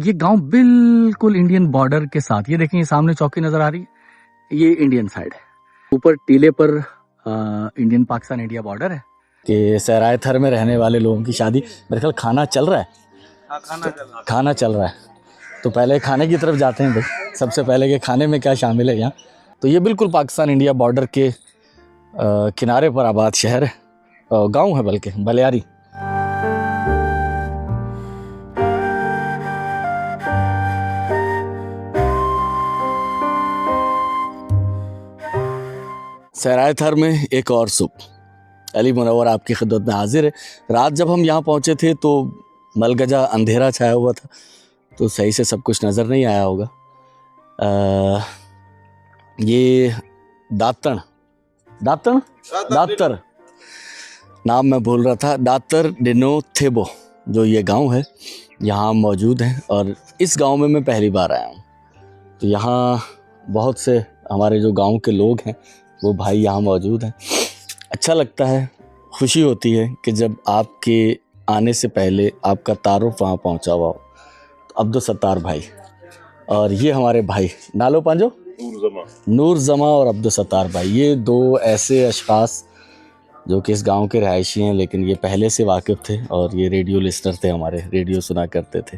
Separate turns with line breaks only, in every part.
ये गांव बिल्कुल इंडियन बॉर्डर के साथ, ये देखें, ये सामने चौकी नजर आ रही है, ये इंडियन साइड है। ऊपर टीले पर इंडियन पाकिस्तान इंडिया बॉर्डर है। कि सराय थर में रहने वाले लोगों की शादी, मेरे ख्याल खाना चल रहा है। खाना चल रहा है, तो पहले खाने की तरफ जाते हैं भाई। सबसे पहले कि खाने में क्या शामिल है यहाँ। तो ये बिल्कुल पाकिस्तान इंडिया बॉर्डर के किनारे पर आबाद शहर है, गांव है बल्कि, बलियारी। सराय थर में एक और सुबह, अली मुनव्वर आपकी खिदमत में हाजिर है। रात जब हम यहाँ पहुँचे थे तो मलगजा अंधेरा छाया हुआ था, तो सही से सब कुछ नज़र नहीं आया होगा। ये दातर नाम मैं भूल रहा था, दातर डिनो थेबो जो ये गांव है, यहाँ मौजूद हैं। और इस गांव में मैं पहली बार आया हूँ। तो यहाँ बहुत से हमारे जो गांव के लोग हैं वो भाई यहाँ मौजूद हैं। अच्छा लगता है, खुशी होती है कि जब आपके आने से पहले आपका तारुफ वहाँ पहुँचा हुआ हो। तो अब्दुल सत्तार भाई और ये हमारे भाई नालो पांजो नूर जमा और अब्दुल सत्तार भाई, ये दो ऐसे अशखास जो कि इस गांव के रहायशी हैं, लेकिन ये पहले से वाकिफ़ थे और ये रेडियो लिस्नर थे, हमारे रेडियो सुना करते थे।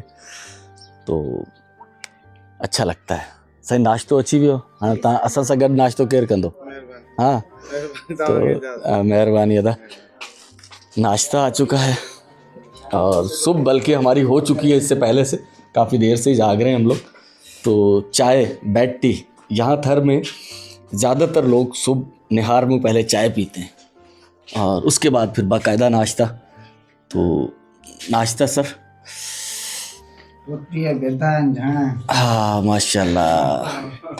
तो अच्छा लगता है। सही नाश्तो अच्छी भी हो, हाँ तव्हां असां सां गॾु नाश्तो केरु कंदो? हाँ, तो मेहरबानी अदा। नाश्ता आ चुका है और सुबह बल्कि हमारी हो चुकी है, इससे पहले से काफ़ी देर से ही जाग रहे हैं हम लोग। तो चाय, बेड टी, यहाँ थर में ज़्यादातर लोग सुबह निहार में पहले चाय पीते हैं और उसके बाद फिर बाकायदा नाश्ता। तो नाश्ता सर, हाँ माशाल्लाह।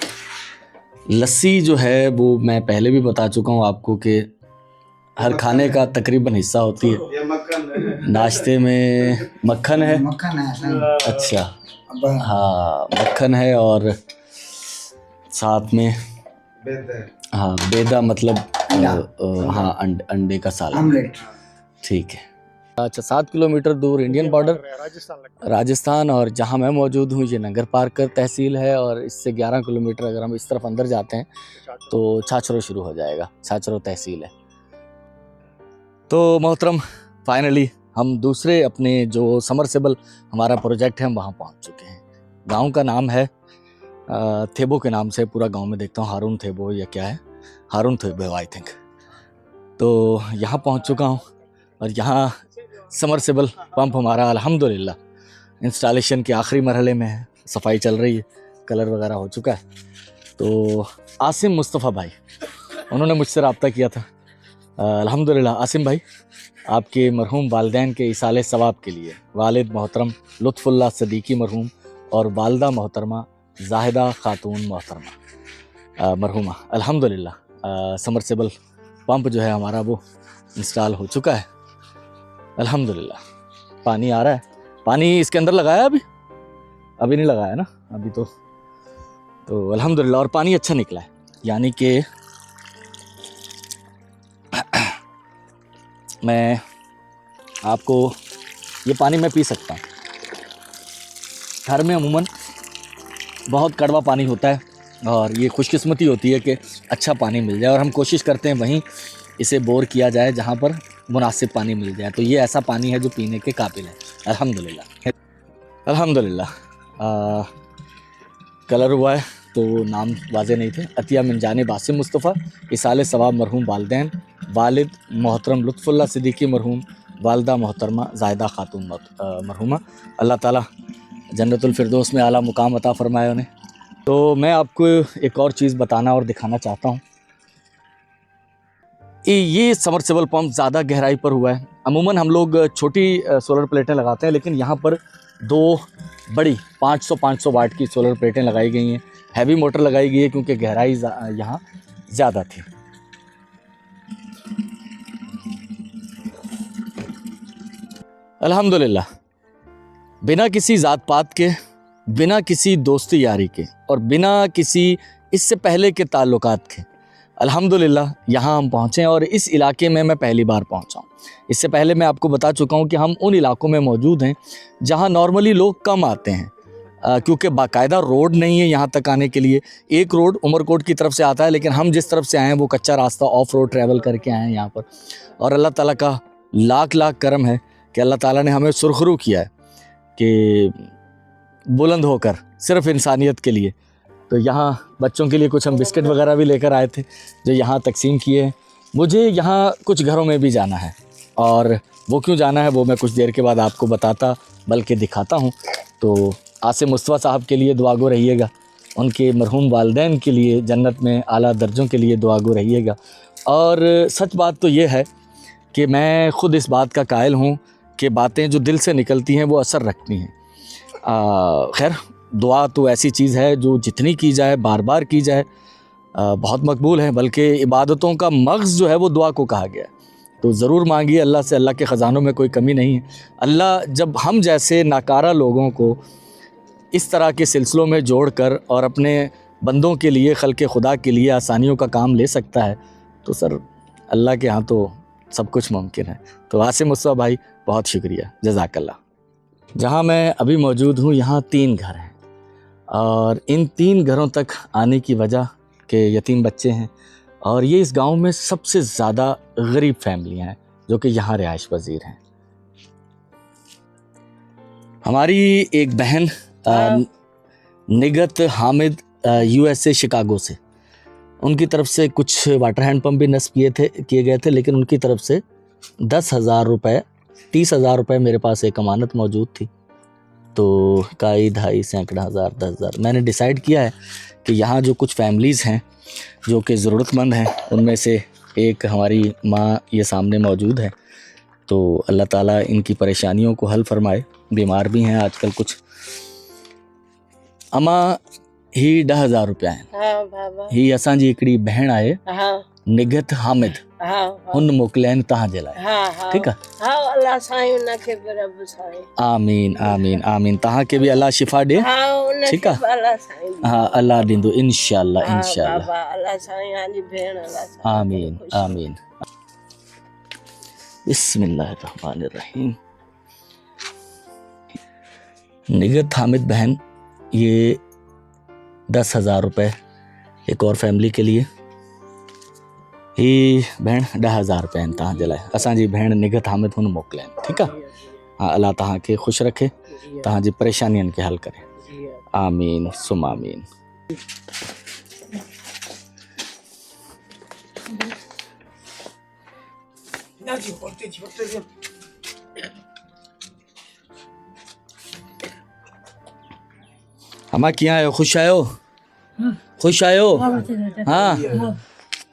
लस्सी जो है वो मैं पहले भी बता चुका हूँ आपको कि हर खाने का तकरीबन हिस्सा होती है। नाश्ते में मक्खन है, अच्छा हाँ मक्खन है, और साथ में हाँ बेदा मतलब हाँ अंडे का सालन, ठीक है। अच्छा 7 किलोमीटर दूर इंडियन बॉर्डर राजस्थान, और जहाँ मैं मौजूद हूँ ये नंगर पार्कर तहसील है, और इससे 11 किलोमीटर अगर हम इस तरफ अंदर जाते हैं तो छाछरो शुरू हो जाएगा, छाछरो तहसील है। तो मोहतरम फाइनली हम दूसरे अपने जो समरसेबल हमारा प्रोजेक्ट है हम वहाँ पहुँच चुके हैं। गांव का नाम है थेबो के नाम से पूरा गांव में देखता हूँ हारून थेबो या क्या है, हारून थेबो आई थिंक। तो यहाँ पहुँच चुका हूँ और यहाँ समरसेबल पंप हमारा अल्हम्दुलिल्लाह इंस्टॉलेशन के आखिरी मरहले में है, सफाई चल रही है, कलर वगैरह हो चुका है। तो आसिम मुस्तफ़ा भाई उन्होंने मुझसे रब्ता किया था। अल्हम्दुलिल्लाह आसिम भाई आपके मरहूम वालिदैन के इसाले सवाब के लिए वालिद मोहतरम लुत्फ़ुल्लाह सदीकी मरहूम और वालदा मोहतरमा जाहिदा खातून मोहतरमा मरहूमा, अल्हम्दुलिल्लाह समरसेबल पंप जो है हमारा वो इंस्टॉल हो चुका है अल्हम्दुलिल्लाह। पानी आ रहा है, पानी इसके अंदर लगाया अभी नहीं लगाया ना अभी तो अल्हम्दुलिल्लाह, और पानी अच्छा निकला है, यानी कि मैं आपको ये पानी मैं पी सकता हूँ। घर में अमूमन बहुत कड़वा पानी होता है और ये खुशकिस्मती होती है कि अच्छा पानी मिल जाए, और हम कोशिश करते हैं वहीं इसे बोर किया जाए जहाँ पर मुनासिब पानी मिल जाए। तो ये ऐसा पानी है जो पीने के काबिल है अल्हम्दुलिल्लाह। अल्हम्दुलिल्लाह कलर हुआ है तो नाम वाज़े नहीं थे। अतिया मिन जानिब आसिम मुस्तफ़ा इसाले सवाब मरहूम वालिदैन, वालिद मोहतरम लुत्फ़ुल्लाह सिद्दीकी मरहूम, वालदा मोहतरमा जाहिदा खातून मरहूमा, अल्लाह ताला जन्नतुल फिरदौस में आला मुकाम अता फ़रमाए उन्हें। तो मैं आपको एक और चीज़ बताना और दिखाना चाहता हूँ। ये सबमर्सिबल पंप ज़्यादा गहराई पर हुआ है। अमूमन हम लोग छोटी सोलर प्लेटें लगाते हैं, लेकिन यहाँ पर दो बड़ी 500 वाट की सोलर प्लेटें लगाई गई हैं। हैवी मोटर लगाई गई है क्योंकि गहराई यहाँ ज़्यादा थी। अल्हम्दुलिल्लाह बिना किसी ज़ात पात के, बिना किसी दोस्ती यारी के और बिना किसी इससे पहले के ताल्लुकात के अल्हम्दुलिल्लाह यहाँ हम पहुँचे, और इस इलाके में मैं पहली बार पहुँचा हूँ। इससे पहले मैं आपको बता चुका हूँ कि हम उन इलाकों में मौजूद हैं जहाँ नॉर्मली लोग कम आते हैं, क्योंकि बाकायदा रोड नहीं है यहाँ तक आने के लिए। एक रोड उमरकोट की तरफ से आता है, लेकिन हम जिस तरफ से आए हैं वो कच्चा रास्ता ऑफ रोड ट्रैवल करके आए हैं यहाँ पर। और अल्लाह ताला का लाख लाख करम है कि अल्लाह ताला ने हमें सुरखरू किया है कि बुलंद होकर सिर्फ इंसानियत के लिए। तो यहाँ बच्चों के लिए कुछ हम बिस्किट वगैरह भी लेकर आए थे जो यहाँ तकसीम किए हैं। मुझे यहाँ कुछ घरों में भी जाना है, और वो क्यों जाना है वो मैं कुछ देर के बाद आपको बताता बल्कि दिखाता हूँ। तो आसिम मुस्तफ़ा साहब के लिए दुआगो रहिएगा, उनके मरहूम वालिदैन के लिए जन्नत में आला दर्जों के लिए दुआगो रहिएगा। और सच बात तो ये है कि मैं ख़ुद इस बात का कायल हूँ कि बातें जो दिल से निकलती हैं वो असर रखती हैं। खैर, दुआ तो ऐसी चीज़ है जो जितनी की जाए, बार बार की जाए, बहुत मकबूल है। बल्कि इबादतों का मग़ज़ जो है वो दुआ को कहा गया है। तो ज़रूर मांगिए अल्लाह से, अल्लाह के ख़ज़ानों में कोई कमी नहीं है। अल्लाह जब हम जैसे नाकारा लोगों को इस तरह के सिलसिलों में जोड़कर और अपने बंदों के लिए, खल्क़े खुदा के लिए आसानियों का काम ले सकता है, तो सर अल्लाह के यहाँ तो सब कुछ मुमकिन है। तो आसिम मुस्तफ़ा भाई बहुत शुक्रिया, जज़ाकल्लाह। जहाँ मैं अभी मौजूद हूँ यहाँ 3 घर हैं, और इन 3 घरों तक आने की वजह के यतीम बच्चे हैं, और ये इस गांव में सबसे ज़्यादा गरीब फैमिलियां हैं जो कि यहाँ रिहाइश पजीर हैं। हमारी एक बहन निगत हामिद USA शिकागो से, उनकी तरफ से कुछ वाटर हैंड पंप भी नस्ब किए गए थे, लेकिन उनकी तरफ से 10,000 रुपये, 30,000 रुपये मेरे पास एक अमानत मौजूद थी। तो काई ढाई सैकड़ा हज़ार 10,000 मैंने डिसाइड किया है कि यहाँ जो कुछ फैमिलीज़ हैं जो कि ज़रूरतमंद हैं, उनमें से एक हमारी माँ ये सामने मौजूद है। तो अल्लाह ताला इनकी परेशानियों को हल फरमाए। बीमार भी हैं आजकल कुछ। अमा ही 10,000 रुपया आहिनि। ही असांजी हिकिड़ी भेण आहे निगत हामिद, हुन मोकिलिया तव्हां जे लाइ। ठीकु आहे, आमीन आमीन आमीन। तव्हांखे बि अल्लाह शिफ़ा ॾे। ठीकु आहे, हा अल्लाह ॾींदो इंशाअल्लाह इंशाअल्लाह। आमीन आमीन। बिस्मिल्लाहिर्रहमानिर्रहीम। निगत हामिद बहन, ये 10,000 रुपये एक और फैमिली के लिए। ही भेण 10,000 रुपया आहिनि तव्हां जे लाइ। असांजी भेण निगत हामिद हुन मोकिलिया आहिनि। ठीकु आहे, हा अल्लाह तव्हांखे ख़ुशि रखे, तव्हांजी परेशानियुनि खे हल करे। आमीन सुम आमीन। अमा कीअं आहियो? ख़ुशि आहियो? ख़ुशि आहियो? हा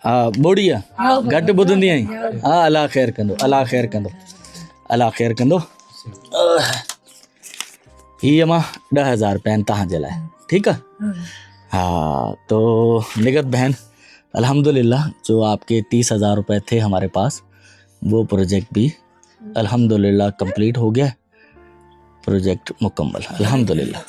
हा ॿोड़ी आहे, घटि ॿुधंदी आहीं। हा अल्लाह ख़ैरु कंदो, अल्लाह ख़ैरु कंदो, अल्लाह ख़ैरु कंदो। हीअ मां 10,000 रुपया आहिनि तव्हां जे लाइ। ठीकु आहे, हाँ। तो निगत बहन, अल्हम्दुलिल्लाह जो आपके 30,000 रुपये थे हमारे पास, वो प्रोजेक्ट भी अल्हम्दुलिल्लाह कंप्लीट हो गया। प्रोजेक्ट मुकम्मल अल्हम्दुलिल्लाह।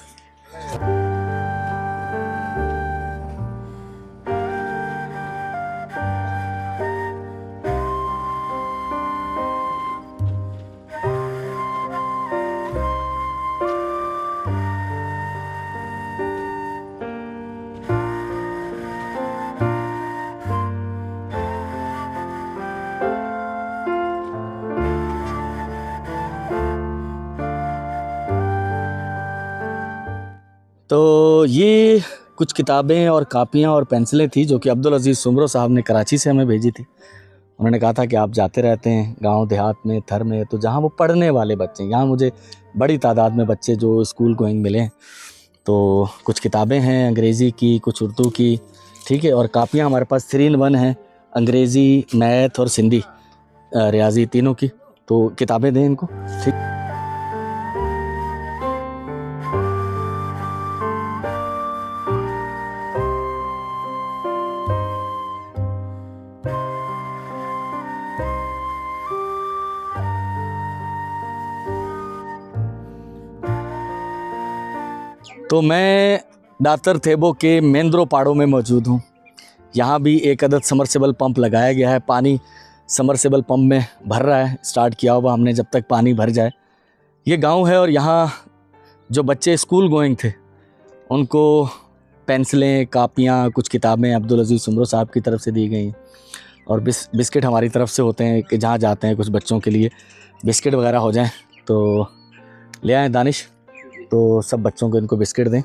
तो ये कुछ किताबें और कापियाँ और पेंसिलें थी जो कि अब्दुल अजीज़ सुमरो साहब ने कराची से हमें भेजी थी। उन्होंने कहा था कि आप जाते रहते हैं गांव देहात में, थर में, तो जहाँ वो पढ़ने वाले बच्चे, यहाँ मुझे बड़ी तादाद में बच्चे जो स्कूल गोइंग मिले हैं। तो कुछ किताबें हैं अंग्रेज़ी की, कुछ उर्दू की, ठीक है, और कापियाँ हमारे पास 3 in 1 हैं, अंग्रेज़ी, मैथ और सिंधी, रियाजी तीनों की। तो किताबें दें इनको, ठीक। तो मैं दातर थेबो के मेंद्रो पाड़ों में मौजूद हूँ। यहाँ भी एक अदद समरसेबल पंप लगाया गया है। पानी समरसेबल पंप में भर रहा है, स्टार्ट किया हुआ हमने, जब तक पानी भर जाए। ये गांव है और यहाँ जो बच्चे स्कूल गोइंग थे उनको पेंसिलें, कापियाँ, कुछ किताबें अब्दुल अजीज़ सुमरो साहब की तरफ से दी गई और बिस्किट हमारी तरफ से होते हैं कि जहाँ जाते हैं कुछ बच्चों के लिए बिस्किट वगैरह हो जाएं तो ले आएँ दानिश, तो सब बच्चों को इनको बिस्किट दें।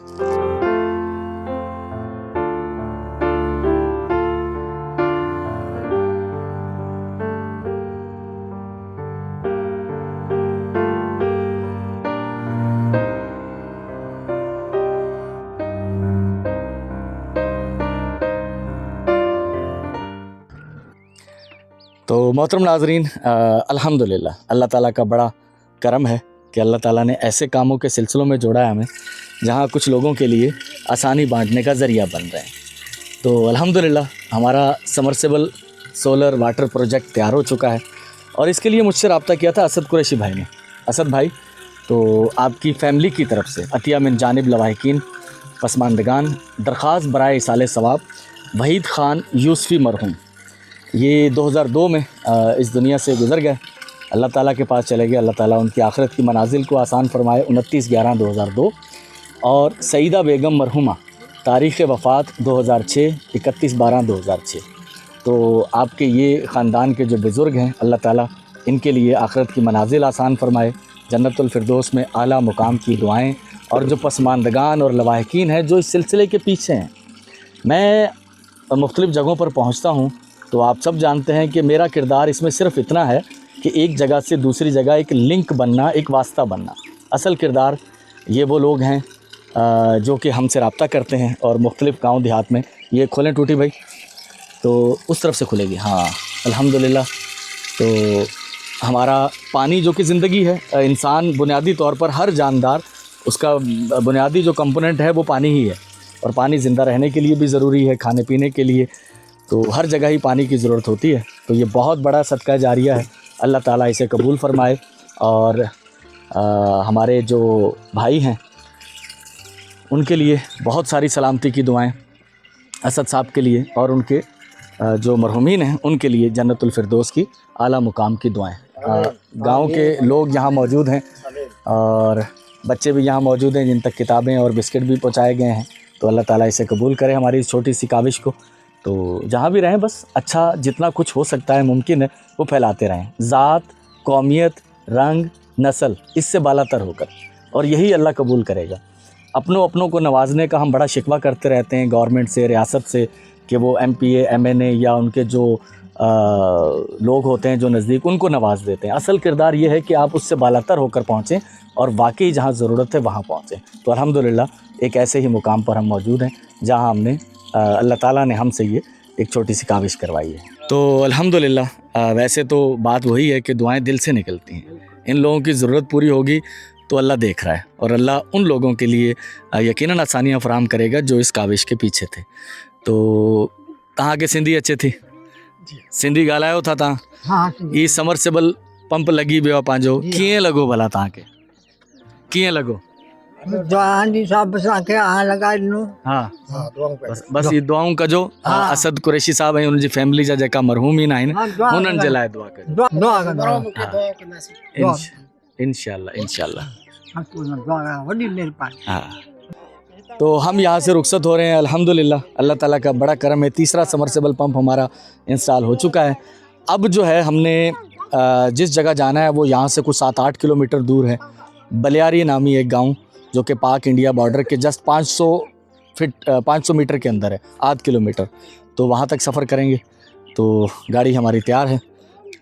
तो मोहतरम नाज़रीन, अल्हम्दुलिल्लाह अल्लाह ताला का बड़ा करम है कि अल्लाह ताला ने ऐसे कामों के सिलसिलों में जोड़ा है हमें जहाँ कुछ लोगों के लिए आसानी बांटने का ज़रिया बन रहे हैं। तो अल्हम्दुलिल्लाह हमारा समरसेबल सोलर वाटर प्रोजेक्ट तैयार हो चुका है और इसके लिए मुझसे रब्ता किया था असद कुरैशी भाई ने। असद भाई, तो आपकी फ़ैमिली की तरफ से अतिया मिन जानिब लवाहिकीन पसमानदगान दरख्वास्त बराए इसाले सवाब वहीद ख़ान यूसफ़ी मरहूम, ये 2002 में इस दुनिया से गुज़र गए, अल्लाह ताला के पास चले गए। अल्लाह ताला उनकी आखिरत की मनाजिल को आसान फरमाए। 29/11/2002 और सईदा बेगम मरहुमा तारीख़ वफ़ात 2006 31/12/2006। तो आपके ये ख़ानदान के जो बुज़ुर्ग हैं अल्लाह ताला इनके लिए आखिरत की मनाजिल आसान फरमाए, जन्नतुल फिरदौस में आला मुकाम की दुआएँ। और जो पसमानदगान और लवाहिकीन हैं जो इस सिलसिले के पीछे हैं, मैं मुख्तलिफ़ जगहों पर पहुँचता हूँ तो आप सब जानते हैं कि मेरा किरदार इसमें सिर्फ़ इतना है कि एक जगह से दूसरी जगह एक लिंक बनना, एक वास्ता बनना। असल किरदार ये वो लोग हैं जो कि हमसे रब्ता करते हैं और मुख्तलिफ़ गाँव देहात में। ये खोलें टूटी भाई, तो उस तरफ से खुलेगी। हाँ अल्हम्दुलिल्लाह। तो हमारा पानी जो कि ज़िंदगी है, इंसान बुनियादी तौर पर हर जानदार उसका बुनियादी जो कंपोनेंट है वो पानी ही है और पानी ज़िंदा रहने के लिए भी ज़रूरी है, खाने पीने के लिए, तो हर जगह ही पानी की ज़रूरत होती है। तो ये बहुत बड़ा सदका जारिया है, अल्लाह ताला इसे कबूल फ़रमाए। और हमारे जो भाई हैं उनके लिए बहुत सारी सलामती की दुआएं, असद साहब के लिए और उनके जो मरहूमीन हैं उनके लिए जन्नतुल फिरदौस की आला मुकाम की दुआएं। गांव के लोग यहाँ मौजूद हैं और बच्चे भी यहाँ मौजूद हैं जिन तक किताबें और बिस्किट भी पहुँचाए गए हैं। तो अल्लाह ताला इसे कबूल करे हमारी इस छोटी सी काविश को। तो जहाँ भी रहें बस अच्छा जितना कुछ हो सकता है मुमकिन है वो फैलाते रहें, ज़ात, कौमियत, रंग, नस्ल इससे बालातर होकर, और यही अल्लाह कबूल करेगा। अपनों को नवाजने का हम बड़ा शिकवा करते रहते हैं गवर्नमेंट से, रियासत से, कि वो MPA MNA या उनके जो लोग होते हैं जो नज़दीक, उनको नवाज देते हैं। असल किरदार ये है कि आप उससे बालातर होकर पहुँचें और वाकई जहाँ ज़रूरत है वहाँ पहुँचें। तो अल्हम्दुलिल्लाह एक ऐसे ही मुकाम पर हम मौजूद हैं जहाँ हमने अल्लाह ताला ने हमसे ये एक छोटी सी काविश करवाई है। तो अल्हम्दुलिल्लाह वैसे तो बात वही है कि दुआएं दिल से निकलती हैं। इन लोगों की ज़रूरत पूरी होगी तो अल्लाह देख रहा है और अल्लाह उन लोगों के लिए यकीनन आसानियाँ फराहम करेगा जो इस काविश के पीछे थे। तो तहाँ के सिंधी अच्छे थी, सिंधी ॻाल्हायो था तव्हां?
हाँ,
ई समरसेबल पंप लगी वियो आहे पंहिंजो, कीअं लॻो भला तव्हांखे, कीअं लॻो?
जवान जी साहब असांखे हां लॻाए ॾिनो।
हाँ बस ये दुआऊं कजो। असद कुरैशी साहब ऐं उनजी फैमिली जा जेका मरहूमीन आहिनि हुननि जे लाइ दुआ कजो।
दुआ कंदो
इंशाअल्लाह।
वॾी महिरबानी।
हाँ, तो हम यहाँ से रुखसत हो रहे हैं अल्हम्दुलिल्लाह, अल्लाह ताला का बड़ा करम है। तीसरा समरसेबल पंप हमारा इंस्टॉल हो चुका है। अब जो है हमने जिस जगह जाना है वो यहाँ से कुछ 7-8 किलोमीटर दूर है। बलियारी नामी एक गांव जो कि पाक इंडिया बॉर्डर के जस्ट 500 मीटर के अंदर है, आध किलोमीटर। तो वहाँ तक सफ़र करेंगे। तो गाड़ी हमारी तैयार है,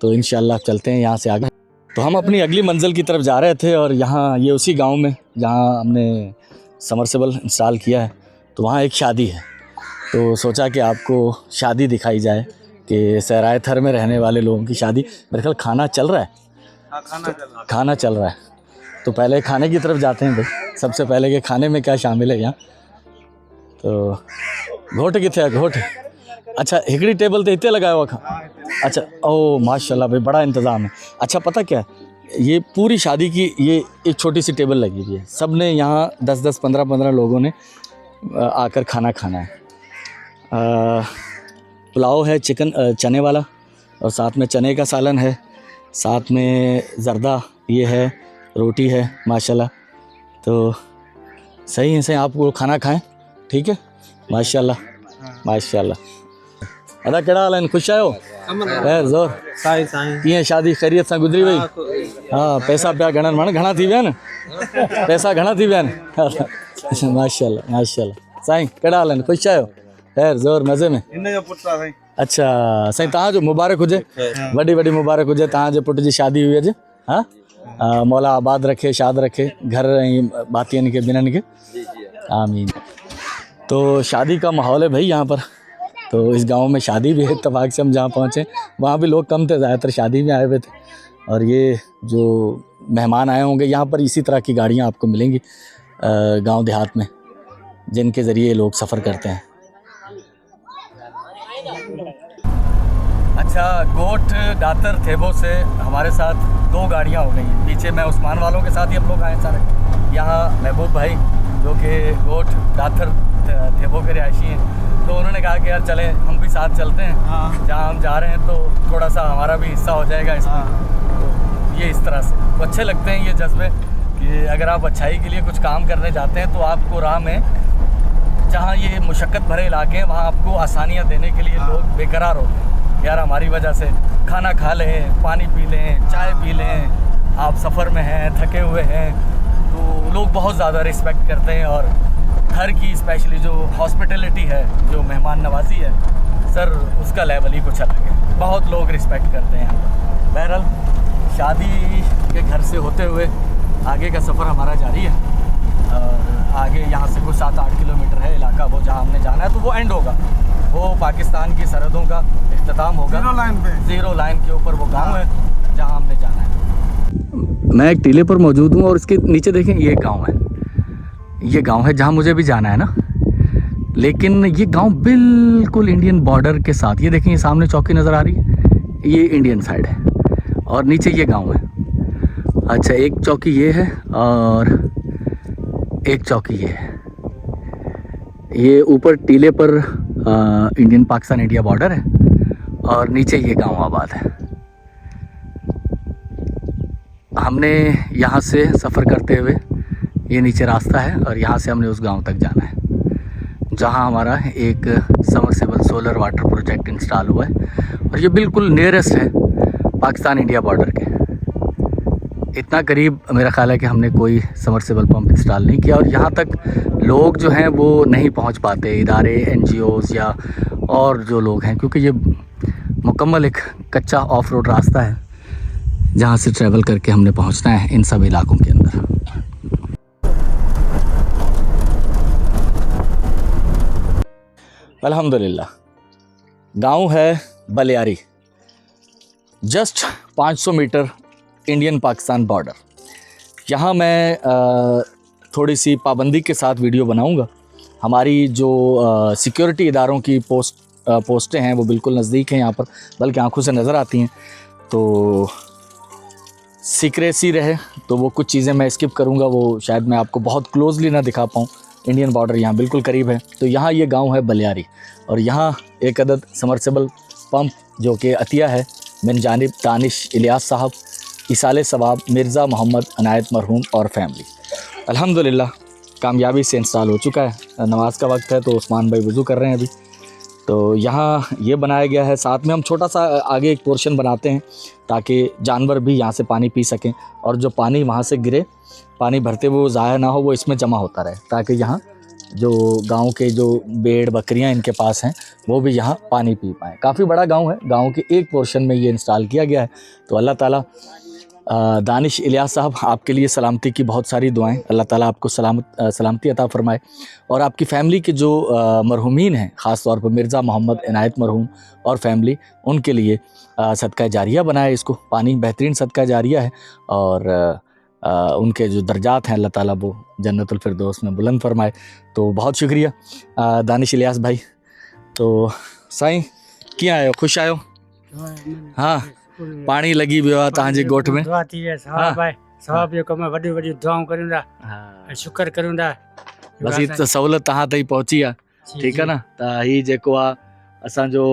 तो इंशाअल्लाह चलते हैं यहाँ से आगे। तो हम अपनी अगली मंजिल की तरफ जा रहे थे और यहाँ ये उसी गांव में जहाँ हमने समरसेबल इंस्टॉल किया है, तो वहाँ एक शादी है। तो सोचा कि आपको शादी दिखाई जाए कि सहराए थर में रहने वाले लोगों की शादी। मेरे ख्याल खाना चल रहा है, खाना चल रहा है। तो पहले खाने की तरफ जाते हैं भाई। सबसे पहले कि खाने में क्या शामिल है यहाँ। तो घोट किथे है? घोट, अच्छा हिकड़ी टेबल ते हिते लगाया हुआ खा। अच्छा, ओ माशाल्लाह भाई, बड़ा इंतज़ाम है। अच्छा पता क्या है, ये पूरी शादी की ये एक छोटी सी टेबल लगी हुई है। सब ने यहाँ 10-10 15-15 लोगों ने आकर खाना खाना है। पुलाव है चिकन चने वाला, और साथ में चने का सालन है, साथ में ज़र्दा ये है, रोटी है माशाल्लाह। तो सही है सही, आप वो खाना खाएं, ठीक है, माशाल्लाह माशाल्लाह। अदा कहिड़ा हाल आहिनि, ख़ुशि आहियो? ख़ैर ज़ोर कीअं शादी ख़ैरियत सां गुज़री वई? हाँ, पैसा पिया घणनि माण्हू घणा थी विया आहिनि, पैसा घणा थी विया आहिनि? माशाल्लाह माशाल्लाह। साईं कहिड़ा हाल आहिनि, ख़ुशि आहियो? ख़ैर ज़ोर मज़े में। अच्छा साईं, तव्हांजो मुबारक हुजे, वॾी वॾी मुबारक हुजे, तव्हांजे पुट जी शादी हुई अॼु। हाँ, मौला आबाद रखे, शाद रखे घर ऐं भातियुनि खे ॿिन्हिनि खे, आमीन। तो शादी का माहौल है भाई यहाँ पर। तो इस गांव में शादी भी है, इत्तेफाक से हम जहाँ पहुँचे वहाँ भी लोग कम थे, ज़्यादातर शादी में आए हुए थे। और ये जो मेहमान आए होंगे यहाँ पर, इसी तरह की गाड़ियाँ आपको मिलेंगी गांव देहात में, जिनके ज़रिए लोग सफ़र करते हैं। अच्छा, गोठ दातर थेबो से हमारे साथ 2 गाड़ियाँ हो गई हैं। पीछे मैं उस्मान वालों के साथ ही हम लोग आए सारे। यहाँ महबूब भाई जो कि गोठ दातर थेबो के रिहायशी हैं, तो उन्होंने कहा कि यार चलें हम भी साथ चलते हैं, जहाँ हम जा रहे हैं तो थोड़ा सा हमारा भी हिस्सा हो जाएगा इसमें। तो ये इस तरह से तो अच्छे लगते हैं ये जज्बे कि अगर आप अच्छाई के लिए कुछ काम करने जाते हैं तो आपको राह में जहाँ ये मुशक्क़त भरे इलाके हैं वहाँ आपको आसानियाँ देने के लिए लोग बेकरार होते हैं। यार हमारी वजह से खाना खा लें, पानी पी लें, चाय पी लें, आप सफ़र में हैं, थके हुए हैं, तो लोग बहुत ज़्यादा रिस्पेक्ट करते हैं। और घर की स्पेशली जो हॉस्पिटलिटी है, जो मेहमान नवाजी है सर, उसका लेवल ही कुछ अलग है, बहुत लोग रिस्पेक्ट करते हैं यहाँ पर। बहरहाल शादी के घर से होते हुए आगे का सफ़र हमारा जारी है, और आगे यहाँ से कुछ 7-8 किलोमीटर है इलाका वो जहाँ हमने जाना है, तो वो एंड होगा, वो पाकिस्तान की सरहदों का इख्तिताम होगा। ज़ीरो लाइन के ऊपर वो गांव है जहाँ हमने जाना है। मैं एक टीले पर मौजूद हूँ और इसके नीचे देखें ये गांव है, ये गांव है जहाँ मुझे भी जाना है ना, लेकिन ये गांव बिल्कुल इंडियन बॉर्डर के साथ। ये देखें, ये सामने चौकी नज़र आ रही है, ये इंडियन साइड है और नीचे ये गांव है। अच्छा, एक चौकी ये है और एक चौकी ये है। ये ऊपर टीले पर इंडियन पाकिस्तान इंडिया बॉर्डर है और नीचे ये गांव आबाद है। हमने यहाँ से सफ़र करते हुए, ये नीचे रास्ता है और यहाँ से हमने उस गांव तक जाना है जहाँ हमारा एक submersible solar water project install हुआ है, और ये बिल्कुल नियरेस्ट है पाकिस्तान इंडिया बॉर्डर के। इतना करीब मेरा ख्याल है कि हमने कोई समरसेबल पंप इंस्टॉल नहीं किया, और यहाँ तक लोग जो हैं वो नहीं पहुँच पाते, इदारे, NGOs या और जो लोग हैं, क्योंकि ये मुकम्मल एक कच्चा ऑफ रोड रास्ता है जहाँ से ट्रैवल करके हमने पहुँचना है इन सब इलाकों के अंदर। अल्हम्दुलिल्लाह, गांव है Baliyari, just 500 metre Indian Pakistan border. यहाँ मैं थोड़ी सी पाबंदी के साथ वीडियो बनाऊंगा। हमारी जो सिक्योरिटी इदारों की पोस्टें हैं वो बिल्कुल नज़दीक हैं यहाँ पर, बल्कि आंखों से नज़र आती हैं, तो सीक्रेसी रहे तो वो कुछ चीज़ें मैं स्किप करूँगा, वो शायद मैं आपको बहुत क्लोजली ना दिखा पाऊँ। इंडियन बॉर्डर यहाँ बिल्कुल करीब है। तो यहाँ ये गांव है बलियारी, और यहाँ एक अदद समरसेबल पंप जो कि अतिया है मिन जानिब दानिश इलियास साहब, इसाले सवाब मिर्ज़ा मोहम्मद अनायत मरहूम और फैमिली, अल्हम्दुलिल्लाह कामयाबी से इंस्टॉल हो चुका है। नमाज का वक्त है तो उस्मान भाई वज़ू कर रहे हैं अभी। तो यहाँ ये बनाया गया है, साथ में हम छोटा सा आगे एक पोर्शन बनाते हैं ताकि जानवर भी यहाँ से पानी पी सकें, और जो पानी वहाँ से गिरे, पानी भरते वो ज़ाया ना हो, वो इसमें जमा होता रहे, ताकि यहाँ जो गांव के जो भेड़ बकरियां इनके पास हैं वो भी यहाँ पानी पी पाएँ। काफ़ी बड़ा गांव है, गांव के एक पोर्शन में ये इंस्टॉल किया गया है। तो अल्लाह ताला दानिश इलियास साहब, आपके लिए सलामती की बहुत सारी दुआएं, अल्लाह ताला आपको सलामती अता फ़रमाए, और आपकी फ़ैमिली के जो मरहूमीन हैं, ख़ास तौर पर मिर्ज़ा मोहम्मद इनायत मरहूम और फैमिली, उनके लिए सदका जारिया बनाए इसको। पानी बेहतरीन सदका जारिया है, और उनके जो दर्जात हैं अल्लाह ताला वो जन्नतुल फिरदौस में बुलंद फरमाए। तो बहुत शुक्रिया दानिश इलियास भाई। तो साईं कीअं आहियो, ख़ुशि आहियो? हाँ, पानी लगी वियो आहे तव्हांजे ॻोठ में?
दुआ थी विया, सवाब आहे, सवाब जो कमु आहे, वॾियूं वॾियूं दुआऊं करियूं था ऐं शुक्र करियूं था।
बस ही त सहूलियत तव्हां ताईं पहुची आहे, ठीकु आहे न। त हीअ जेको आहे असांजो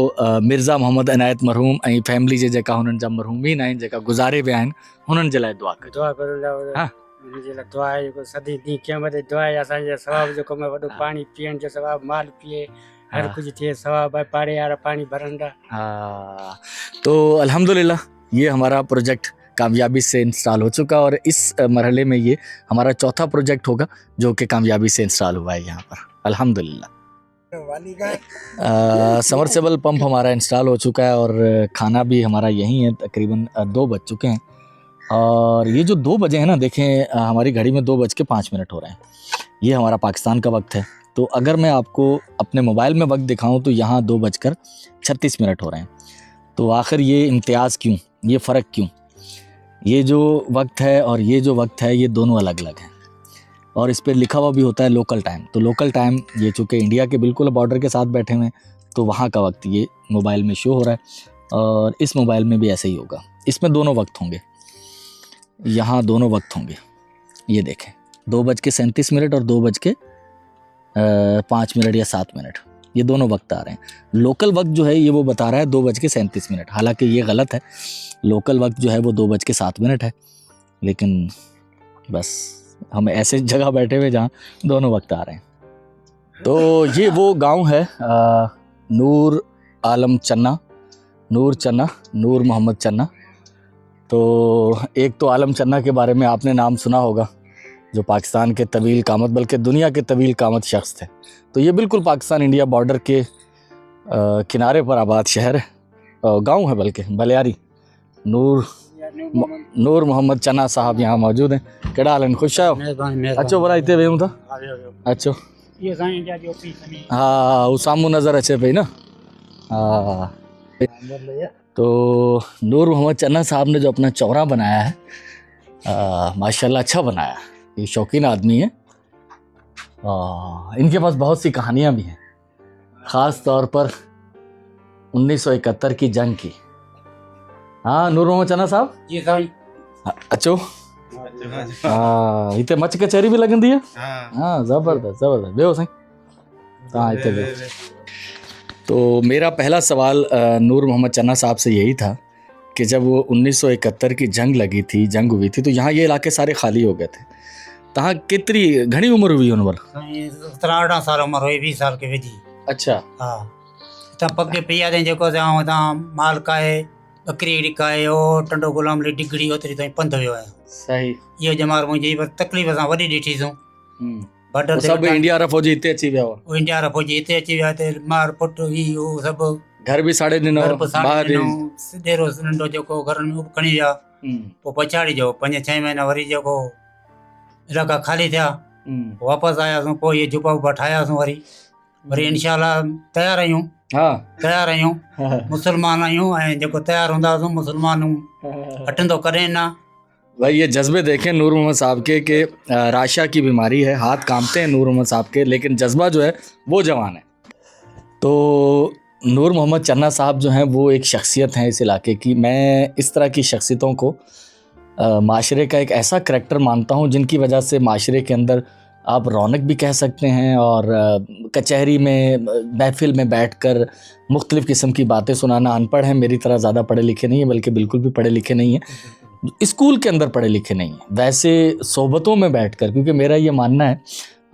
मिर्ज़ा मोहम्मद इनायत मरहूम ऐं फैमिली जे जेका हुननि जा मरहूमीन आहिनि, जेका गुज़ारे विया आहिनि, हुननि जे लाइ दुआ कजो।
दुआ करियूं था,
हाँ।
हुनजे लाइ दुआ आहे जेको सदी ॾींहुं क़यामत जी दुआ आहे असांजे सवाब जो कमु आहे वॾो पाणी पीअण जो सवाब माल पीए हर
हाँ।
कुछ थिए सवाब आहे पाड़े वारा पानी भरंदा।
हाँ, तो अल्हम्दुलिल्लाह ये हमारा प्रोजेक्ट कामयाबी से इंस्टॉल हो चुका और इस मरहले में ये हमारा चौथा प्रोजेक्ट होगा जो कि कामयाबी से इंस्टॉल हुआ है यहाँ पर अल्हम्दुलिल्लाह। समरसेबल पंप हमारा इंस्टॉल हो चुका है और खाना भी हमारा यहीं है। तकरीबन 2 बज चुके हैं और ये जो 2 बजे हैं ना, देखें हमारी घड़ी में 2:05 हो रहे हैं। ये हमारा पाकिस्तान का वक्त है। तो अगर मैं आपको अपने मोबाइल में वक्त दिखाऊं तो यहाँ 2:36 हो रहे हैं। तो आखिर ये इम्तियाज़ क्यों, ये फ़र्क क्यों? ये जो वक्त है और ये जो वक्त है ये दोनों अलग अलग हैं और इस पर लिखा हुआ भी होता है लोकल टाइम। तो लोकल टाइम ये चूँकि इंडिया के बिल्कुल बॉर्डर के साथ बैठे हुए हैं तो वहाँ का वक्त ये मोबाइल में शो हो रहा है और इस मोबाइल में भी ऐसे ही होगा। इसमें दोनों वक्त होंगे, यहाँ दोनों वक्त होंगे। ये देखें 2:37 और 2:05 या 7, ये दोनों वक्त आ रहे हैं। लोकल वक्त जो है ये वो बता रहा है 2:37, हालांकि ये गलत है। लोकल वक्त जो है वो 2:07 है, लेकिन बस हम ऐसे जगह बैठे हुए जहाँ दोनों वक्त आ रहे हैं। तो ये वो गांव है नूर आलम चन्ना, नूर मोहम्मद चन्ना। तो एक तो आलम चन्ना के बारे में आपने नाम सुना होगा, जो पाकिस्तान के तवील कामत, बल्कि दुनिया के तवील कामत शख्स थे। तो ये बिल्कुल पाकिस्तान इंडिया बॉर्डर के किनारे पर आबाद शहर है, गांव है बल्कि बलियारी। नूर मोहम्मद चन्ना साहब यहाँ मौजूद हैं। केड़ा हाल है? खुश आयो? अच्छो भला इते वेहूं था। अच्छो
ये साईं इंडिया जो पी सनी।
हाँ, वो सामू नज़र अचे पई ना। हाँ, तो नूर मोहम्मद चन्ना साहब ने जो अपना चौरा बनाया है माशाल्लाह अच्छा बनाया। ये शौकीन आदमी है। इनके पास बहुत सी कहानियाँ भी हैं, ख़ास तौर पर 1971 की जंग की। हाँ नूर मोहम्मद चन्ना साहब
जी साईं।
अचो। हाँ, हिते मच कचहरी भी लगंदी है। हाँ, ज़बरदस्त वेहो साईं। हाँ, इते वेहो। तो मेरा पहला सवाल नूर मोहम्मद चन्ना साहब से यही था कि जब वो 1971 की जंग लगी थी, जंग हुई थी, तो यहाँ ये इलाके सारे खाली हो गए थे। तहाँ केतरी घणी उम्र हुई उन वल?
17-18 साल उम्र हुई, 20 साल के विझी।
अच्छा।
हाँ, त पगे पिया दे जेको तव्हां माल काए बकरी काए ओ टंडो गुलाम ली डिगड़ी ओतरी ताईं पंध वियो आहियां।
सही।
इहो जमार मुंहिंजी पर तकलीफ़ सां वॾी ॾिठी सूं। बॉर्डर ते
सब इंडिया रा फौजी हिते अची विया हुआ।
इंडिया रा फौजी हिते अची विया ते मार पुट ही उहो सभु
घर बि साड़े ॾिनो, ॿाहिरि
डेरो नंढो जेको घर में खणी विया। पोइ पछाड़ी जो 5-6 महीना वरी जेको इलाका ख़ाली थिया, वापसि आयासीं। पोइ इहे जुबा वुबा ठाहियासीं वरी इंशाअल्लाह तयारु आहियूं।
हाँ,
तयारु आहियूं, मुसलमान आहियूं ऐं जेको तयारु हूंदासीं मुसलमान हटंदो कॾहिं न।
भाई ये जज्बे देखें नूर मोहम्मद साहब के कि राशा की बीमारी है, हाथ कांपते हैं नूर मोहम्मद साहब के, लेकिन जज्बा जो है वो जवान है। तो नूर मोहम्मद चन्ना साहब जो हैं वो एक शख्सियत हैं इस इलाके की। मैं इस तरह की शख्सियतों को माशरे का एक ऐसा करैक्टर मानता हूँ जिनकी वजह से माशरे के अंदर आप रौनक भी कह सकते हैं और कचहरी में महफिल में बैठकर मुख्तलिफ़ किस्म की बातें सुनाना। अनपढ़ हैं, मेरी तरह ज़्यादा पढ़े लिखे नहीं हैं, बल्कि बिल्कुल भी पढ़े लिखे नहीं हैं, स्कूल के अंदर पढ़े लिखे नहीं हैं, वैसे सोबतों में बैठकर। क्योंकि मेरा ये मानना है,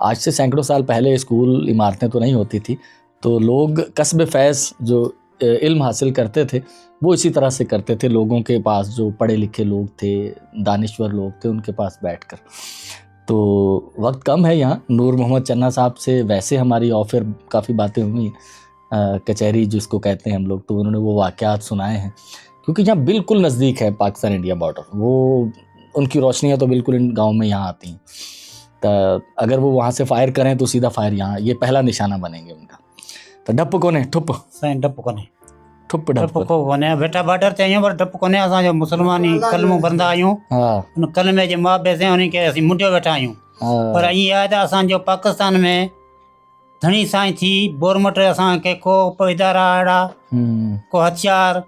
आज से सैकड़ों साल पहले स्कूल इमारतें तो नहीं होती थी, तो लोग कसब फैज़ जो इल्म हासिल करते थे वो इसी तरह से करते थे। लोगों के पास जो पढ़े लिखे लोग थे, दानिश्वर लोग थे, उनके पास बैठकर। तो वक्त कम है यहाँ। नूर मोहम्मद चन्ना साहब से वैसे हमारी ऑफर काफ़ी बातें हुई, कचहरी जिसको कहते हैं हम लोग, तो उन्होंने वो वाक़यात सुनाए हैं। क्योंकि यहाँ बिल्कुल नज़दीक है पाकिस्तान इंडिया बॉर्डर, वो उनकी रोशनियाँ तो बिल्कुल इन गाँव में यहाँ आती हैं। तो अगर वो वहाँ से फायर करें तो सीधा फायर यहाँ, ये पहला निशाना बनेंगे उनका। तो डप कोने ठुप
साईं, डप कोने,
ठुप
डप को कोने। बेटा बॉर्डर ते आहियूं पर डप कोने। असांजो मुसलमानी कलमो बंदा आहियूं।
हाँ,
उन कलमे जे मुआबे से उन्हीं खे असीं मुंडियो वेठा आहियूं। पर ईअं आहे त असांजो पाकिस्तान में धणी साईं थी बोरमट असांखे को इदारा अहिड़ा, को हथियार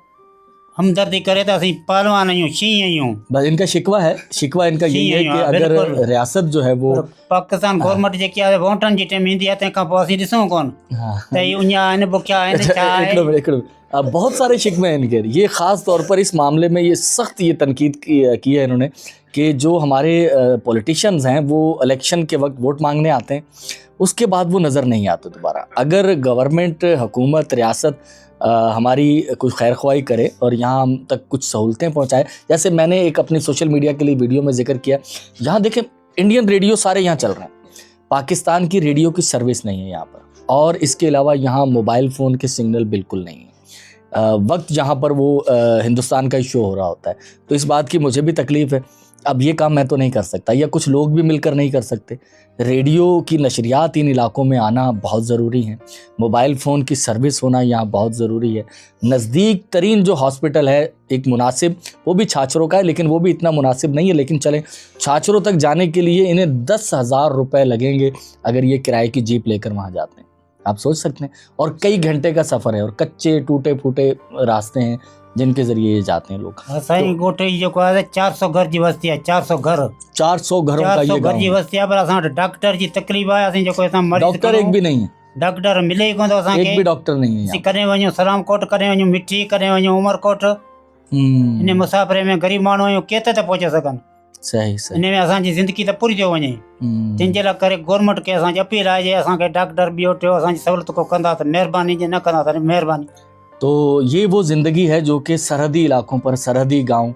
हमदर्दी करे तो असीं पहलवान आहियूं शींह आहियूं
बस इनका शिकवा इनका यही है कि
हाँ,
अगर
बिल्कुल।
रियासत जो है वो
पर पाकिस्तान गवर्नमेंट जेकी आहे वोटनि जी टाइम ईंदी आहे तंहिंखां पोइ असीं ॾिसूं कोन
हाँ
त ही उञा आहिनि बुखिया आहिनि छा आहे
एक मिनट अब बहुत सारे शिकवे हैं इनके, ये ख़ास तौर पर इस मामले में ये सख्त ये तनकीद की है इन्होंने कि जो हमारे पॉलिटिशियंस हैं वो इलेक्शन के वक्त वोट मांगने आते हैं, उसके बाद वो नज़र नहीं आते दोबारा। अगर गवर्नमेंट, हुकूमत, रियासत हमारी कुछ खैर ख्वाही करे और यहाँ हम तक कुछ सहूलतें पहुँचाए, जैसे मैंने एक अपनी सोशल मीडिया के लिए वीडियो में जिक्र किया, यहाँ देखें इंडियन रेडियो सारे यहाँ चल रहे हैं, पाकिस्तान की रेडियो की सर्विस नहीं है यहाँ पर, और इसके अलावा यहाँ मोबाइल फ़ोन के सिग्नल बिल्कुल नहीं है। वक्त जहाँ पर वो हिंदुस्तान का ही शो हो रहा होता है, तो इस बात की मुझे भी तकलीफ़ है। अब ये काम मैं तो नहीं कर सकता, या कुछ लोग भी मिलकर नहीं कर सकते। रेडियो की नशरियात इन इलाकों में आना बहुत ज़रूरी है, मोबाइल फ़ोन की सर्विस होना यहाँ बहुत ज़रूरी है। नज़दीक तरीन जो हॉस्पिटल है एक मुनासिब, वो भी छाछरों का है, लेकिन वो भी इतना मुनासिब नहीं है। लेकिन चलें, छाछरों तक जाने के लिए इन्हें 10,000 रुपये लगेंगे अगर ये किराए की जीप लेकर वहाँ जाते हैं। आप सोच सकते हैं, और कई घंटे का सफ़र है, और कच्चे टूटे फूटे रास्ते हैं जिनके ज़रिए ये जाते हैं लोग।
असांजी ॻोठ जी जेको आहे 400 घर जी बस्ती आहे, 400 घर
400 घरों का
400
ये
घर
गाँव
जी
है।
बस्ती आहे, पर असां वटि डॉक्टर जी तकलीफ़ आहे। असीं जेको हितां मरीज़
डॉक्टर एक भी नहीं है,
डॉक्टर मिले ई कोन थो
एक
असांखे।
भी डॉक्टर नहीं है
असीं
यहाँ।
कॾहिं वञूं सलामकोट, कॾहिं वञूं मिठी, कॾहिं वञूं उमरकोट। इन मुसाफ़िरे में ग़रीब माण्हू आहियूं, केतिरे त पहुची सघनि।
सही सही।
इन में असांजी ज़िंदगी त पूरी थी वञे। जंहिंजे लाइ करे गवर्नमेंट खे असांजी अपील आहे जे असांखे डॉक्टर ॿियो टियों असांजी सहूलियत को कंदा त महिरबानी, जे न कंदा त महिरबानी।
तो ये वो ज़िंदगी है जो कि सरहदी इलाकों पर, सरहदी गांव,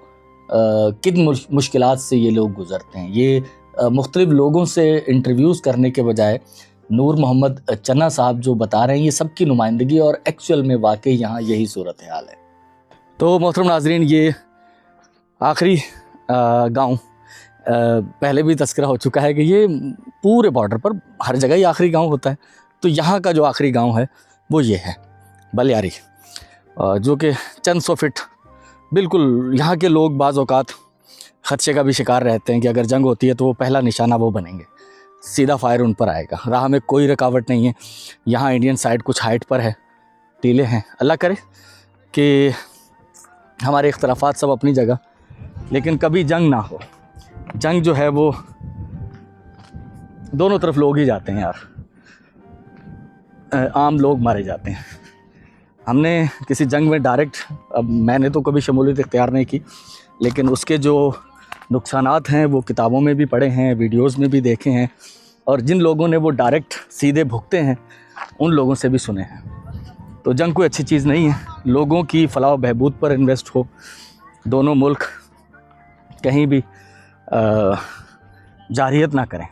किन मुश्किलात से ये लोग गुज़रते हैं। ये मुख्तलिफ लोगों से इंटरव्यूज़ करने के बजाय नूर मोहम्मद चन्ना साहब जो बता रहे हैं, ये सब की नुमाइंदगी, और एक्चुअल में वाकई यहाँ यही सूरत हाल है। तो मोहतरम नाजरीन, ये आखिरी गांव पहले भी तस्करा हो चुका है कि ये पूरे बॉर्डर पर हर जगह ही आखिरी गांव होता है। तो यहाँ का जो आखिरी गांव है वो ये है बलियारी, जो कि चंद सौ फीट, बिल्कुल यहाँ के लोग बाज़ औक़ात ख़दशे का भी शिकार रहते हैं कि अगर जंग होती है तो वो पहला निशाना वो बनेंगे, सीधा फायर उन पर आएगा। राह में कोई रुकावट नहीं है। यहाँ इंडियन साइड कुछ हाइट पर है, टीले हैं। अल्लाह करे कि हमारे इख्तलाफात सब अपनी जगह, लेकिन कभी जंग ना हो। जंग जो है वो दोनों तरफ लोग ही जाते हैं यार, आम लोग मारे जाते हैं। हमने किसी जंग में डायरेक्ट, अब मैंने तो कभी शमूलियत इख्तियार नहीं की, लेकिन उसके जो नुकसानात हैं वो किताबों में भी पढ़े हैं, वीडियोस में भी देखे हैं, और जिन लोगों ने वो डायरेक्ट सीधे भुगते हैं उन लोगों से भी सुने हैं। तो जंग कोई अच्छी चीज़ नहीं है। लोगों की फलाह व बहबूद पर इन्वेस्ट हो, दोनों मुल्क कहीं भी जारियत ना करें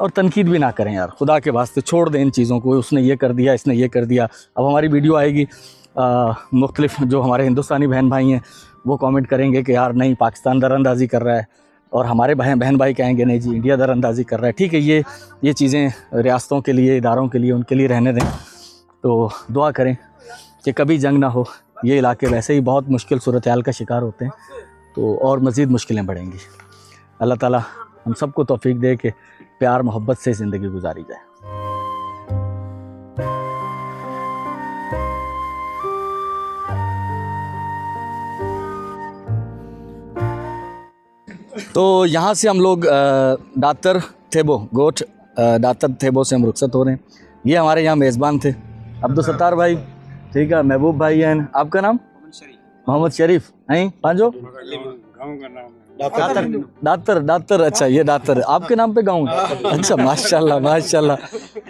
और तनकीद भी ना करें यार, खुदा के वास्ते छोड़ दें इन चीज़ों को। उसने ये कर दिया, इसने ये कर दिया। अब हमारी वीडियो आएगी, मुख्तलिफ जो हमारे हिंदुस्तानी बहन भाई हैं वो कमेंट करेंगे कि यार नहीं, पाकिस्तान दरअंदाज़ी कर रहा है, और हमारे बहन भाई कहेंगे नहीं जी, इंडिया दरअंदाज़ी कर रहा है। ठीक है, ये चीज़ें रियासतों के लिए, इदारों के लिए, उनके लिए रहने दें। तो दुआ करें कि कभी जंग ना हो। ये इलाके वैसे ही बहुत मुश्किल सूरत हाल का शिकार होते हैं, तो और मज़ीद मुश्किलें बढ़ेंगी। अल्लाह ताला हम सबको तौफीक दे कि प्यार मोहब्बत से ज़िंदगी गुजारी जाए। तो यहाँ से हम लोग दातर थेबो गोट, दातर थेबो से हम रुखसत हो रहे हैं। ये हमारे यहाँ मेज़बान थे अब्दुल सत्तार भाई, ठीक है, महबूब भाई हैं। आपका नाम? मोहम्मद शरीफ हैं। पांचो दातर। अच्छा, ये दातर आपके नाम पे गाँव है? अच्छा, माशाल्लाह माशाल्लाह।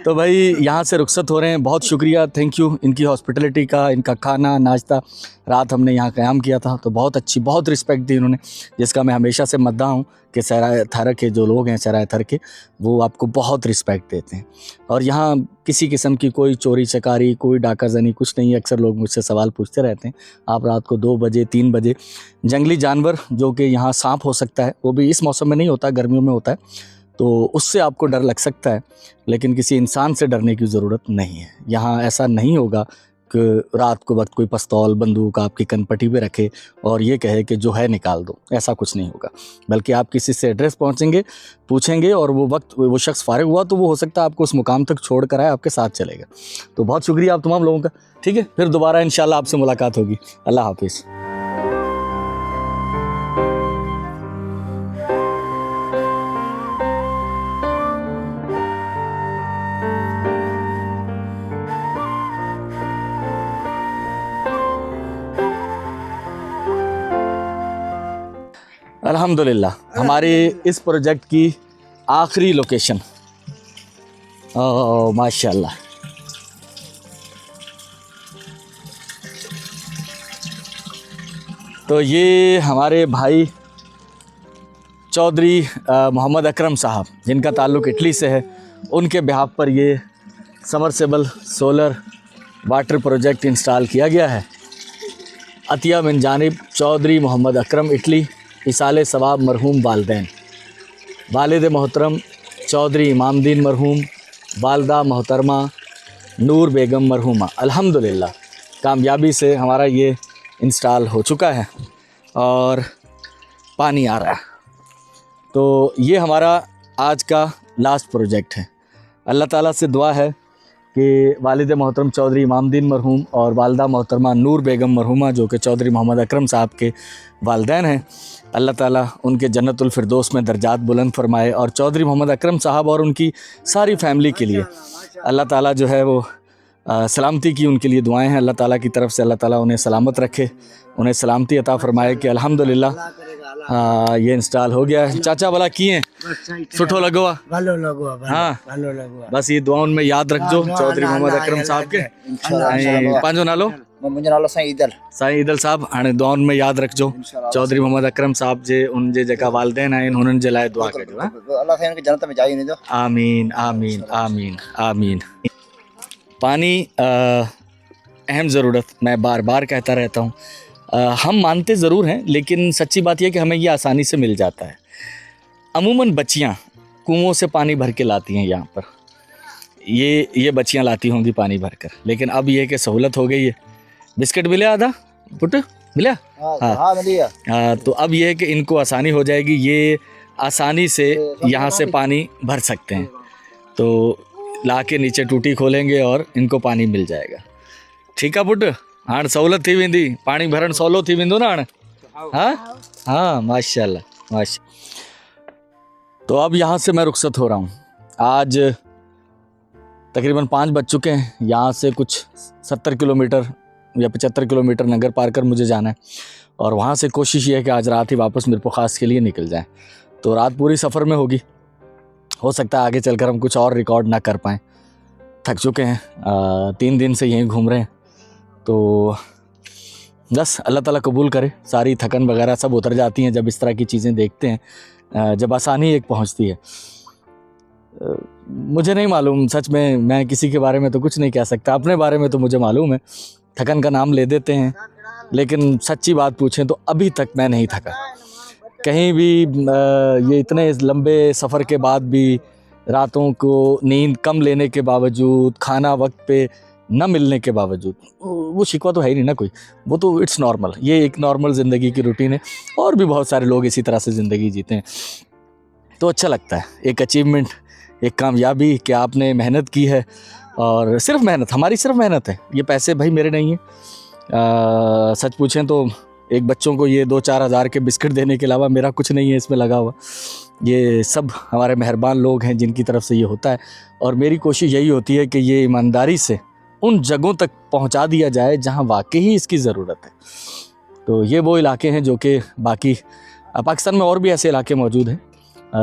तो भाई यहाँ से रुखसत हो रहे हैं। बहुत शुक्रिया, थैंक यू इनकी हॉस्पिटलिटी का, इनका खाना नाश्ता। रात हमने यहाँ क़याम किया था, तो बहुत अच्छी, बहुत रिस्पेक्ट दी इन्होंने, जिसका मैं हमेशा से मद्दाह हूँ कि सराय थर के जो लोग हैं, सराय थर के, वो आपको बहुत रिस्पेक्ट देते हैं। और यहाँ किसी किस्म की कोई चोरी चकारी, कोई डाकाजनी कुछ नहीं है। अक्सर लोग मुझसे सवाल पूछते रहते हैं, आप रात को 2 बजे 3 बजे जंगली जानवर, जो कि यहाँ सांप हो सकता है, वो भी इस मौसम में नहीं होता, गर्मियों में होता है, तो उससे आपको डर लग सकता है, लेकिन किसी इंसान से डरने की ज़रूरत नहीं है। यहाँ ऐसा नहीं होगा रात को वक्त कोई पिस्तौल बंदूक आपकी कनपट्टी पे रखे और ये कहे कि जो है निकाल दो, ऐसा कुछ नहीं होगा। बल्कि आप किसी से एड्रेस पहुंचेंगे, पूछेंगे और वो शख्स फारिग हुआ तो वो हो सकता है आपको उस मुकाम तक छोड़ कर आए, आपके साथ चलेगा। तो बहुत शुक्रिया आप तमाम लोगों का। ठीक है, फिर दोबारा इंशाल्लाह आपसे मुलाकात होगी। अल्लाह हाफिज़। अल्हम्दुलिल्लाह हमारे इस प्रोजेक्ट की आखिरी लोकेशन, ओह माशाल्लाह, तो ये हमारे भाई चौधरी मोहम्मद अकरम साहब, जिनका ताल्लुक़ इटली से है, उनके बिहाफ पर ये submersible solar water project install किया गया है। अतिया मिन जानिब चौधरी मोहम्मद अकरम, इटली, इसाले सवाब मरहूम वालदैन, वालिद मोहतरम चौधरी इमामदीन मरहूम, वालदा मोहतरमा नूर बेगम मरहूमा। अल्हम्दुलिल्लाह कामयाबी से हमारा ये इंस्टॉल हो चुका है और पानी आ रहा है। तो ये हमारा आज का लास्ट प्रोजेक्ट है। अल्लाह ताला से दुआ है कि वालिद मोहतरम चौधरी इमामदीन मरहूम और वालदा मोहतरमा नूर बेगम मरहूमा, जो कि चौधरी मोहम्मद अकरम साहब के वालदैन हैं, अल्लाह ताला उनके जन्नतुल फिरदौस में दर्जात बुलंद फरमाए। और चौधरी मोहम्मद अकरम साहब और उनकी सारी फैमिली के लिए अल्लाह ताला जो है वो सलामती की उनके लिए दुआएं हैं। अल्लाह ताला की तरफ से अल्लाह ताला उन्हें सलामत रखे, उन्हें सलामती अता फरमाए कि अल्हम्दुलिल्लाह ये इंस्टॉल हो गया है। चाचा भला किए सुठो लगो हाँ, बस ये दुआ में याद रखजो चौधरी मोहम्मद अकरम साहब के। पंहिंजो नालो?
मुंहिंजो नालो
साईं ईदल साहब। हाणे दुआउनि में यादि रखिजो चौधरी मोहम्मद अकरम साहब जे उन जे जेका वालिदैन आहिनि हुननि जे लाइ दुआ कजो।
अल्लाह साईं उनखे जन्नत में जाई वञे।
आमीन आमीन आमीन आमीन। पानी अहम ज़रूरत, मैं बार बार कहता रहता हूँ। हम मानते ज़रूर हैं, लेकिन सच्ची बात यह कि हमें ये आसानी से मिल जाता है। अमूमन बच्चियाँ कुओं से पानी भर के लाती हैं यहाँ पर, ये बच्चियाँ लाती होंगी पानी भर कर। लेकिन अब ये कि सहूलत हो गई है। बिस्किट मिले आधा पुट मिला?
हाँ मिलिया।
तो अब ये है कि इनको आसानी हो जाएगी, ये आसानी से यहाँ से पानी भर सकते हैं। तो ला के नीचे टूटी खोलेंगे और इनको पानी मिल जाएगा। ठीक है पुट, हाणे सहूलत थी वेंदी, पानी भरण सवलो थी वेंदो ना हाणे? हाँ हाँ माशाल्लाह माशा। तो अब यहाँ से मैं रुखसत हो रहा हूँ। आज तकरीबन 5 बज चुके हैं। यहाँ से कुछ 70 किलोमीटर या 75 किलोमीटर नगर पार कर मुझे जाना है और वहाँ से कोशिश ये है कि आज रात ही वापस मीरपुर ख़ास के लिए निकल जाएं। तो रात पूरी सफ़र में होगी। हो सकता है आगे चलकर हम कुछ और रिकॉर्ड ना कर पाएँ, थक चुके हैं, 3 दिन से यहीं घूम रहे हैं। तो बस अल्लाह ताला कबूल करे, सारी थकन वगैरह सब उतर जाती हैं जब इस तरह की चीज़ें देखते हैं, जब आसानी एक पहुंचती है। मुझे नहीं मालूम, सच में मैं किसी के बारे में तो कुछ नहीं कह सकता, अपने बारे में तो मुझे मालूम है। थकन का नाम ले देते हैं, लेकिन सच्ची बात पूछें तो अभी तक मैं नहीं थका कहीं भी। ये इतने लंबे सफ़र के बाद भी, रातों को नींद कम लेने के बावजूद, खाना वक्त पे न मिलने के बावजूद, वो शिकवा तो है ही नहीं ना कोई, वो तो इट्स नॉर्मल। ये एक नॉर्मल ज़िंदगी की रूटीन है और भी बहुत सारे लोग इसी तरह से ज़िंदगी जीते हैं। तो अच्छा लगता है, एक अचीवमेंट, एक कामयाबी कि आपने मेहनत की है। और सिर्फ मेहनत, हमारी सिर्फ मेहनत है, ये पैसे भाई मेरे नहीं हैं। सच पूछें तो एक बच्चों को ये 2-4 हज़ार के बिस्किट देने के अलावा मेरा कुछ नहीं है इसमें लगा हुआ। ये सब हमारे मेहरबान लोग हैं जिनकी तरफ से ये होता है। और मेरी कोशिश यही होती है कि ये ईमानदारी से उन जगहों तक पहुंचा दिया जाए जहां वाकई ही इसकी ज़रूरत है। तो ये वो इलाके हैं जो कि बाकी पाकिस्तान में और भी ऐसे इलाके मौजूद हैं,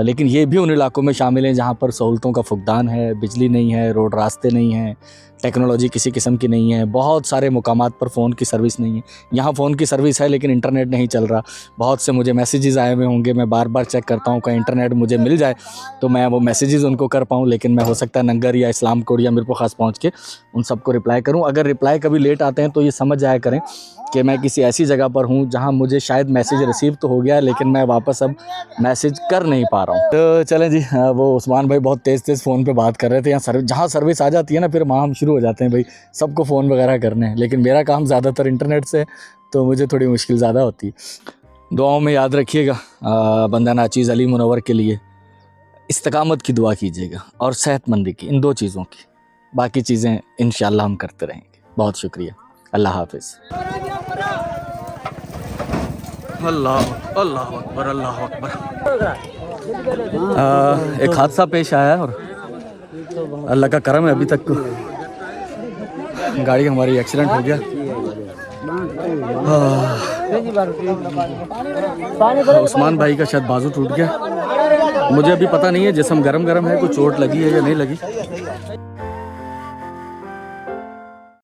लेकिन ये भी उन इलाकों में शामिल हैं जहाँ पर सहूलतों का फुकदान है, बिजली नहीं है, रोड रास्ते नहीं हैं, टेक्नोलॉजी किसी किस्म की नहीं है। बहुत सारे मुकामात पर फ़ोन की सर्विस नहीं है। यहाँ फ़ोन की सर्विस है लेकिन इंटरनेट नहीं चल रहा। बहुत से मुझे मैसेजेस आए हुए होंगे, मैं बार बार चेक करता हूँ कि इंटरनेट मुझे मिल जाए तो मैं वो मैसेजेस उनको कर पाऊँ, लेकिन मैं हो सकता है नंगर या इस्लाम कोड या मीरपुर ख़ास पहुँच के उन सबको रिप्लाई करूँ। अगर रिप्लाई कभी लेट आते हैं तो ये समझ जाया करें कि मैं किसी ऐसी जगह पर हूँ जहाँ मुझे शायद मैसेज रिसीव तो हो गया है, लेकिन मैं वापस अब मैसेज कर नहीं पा रहा हूँ। तो चलें जी, वो उस्मान भाई बहुत तेज़ फ़ोन पे बात कर रहे थे। यहाँ जहाँ सर्विस आ जाती है ना, फिर वहाँ हम शुरू शुरू हो जाते हैं भाई, सबको फ़ोन वगैरह करने हैं, लेकिन मेरा काम ज़्यादातर इंटरनेट से है, तो मुझे थोड़ी मुश्किल ज़्यादा होती है। दुआओं में याद रखिएगा बंदा नाचीज़ अली मुनव्वर के लिए, इस्तिकामत की दुआ कीजिएगा और सेहतमंदी की, इन 2 चीज़ों की। बाकी चीज़ें इंशाल्लाह हम करते रहेंगे। बहुत शुक्रिया, अल्लाह हाफिज़। अल्लाह अल्लाह अकबर, अल्लाह अकबर। एक हादसा पेश आया है और अल्लाह का करम है, अभी तक गाड़ी हमारी एक्सीडेंट हो गया। उस्मान भाई का शायद बाजू टूट गया, मुझे अभी पता नहीं है, जिसम गरम गरम है, कुछ चोट लगी है या नहीं लगी।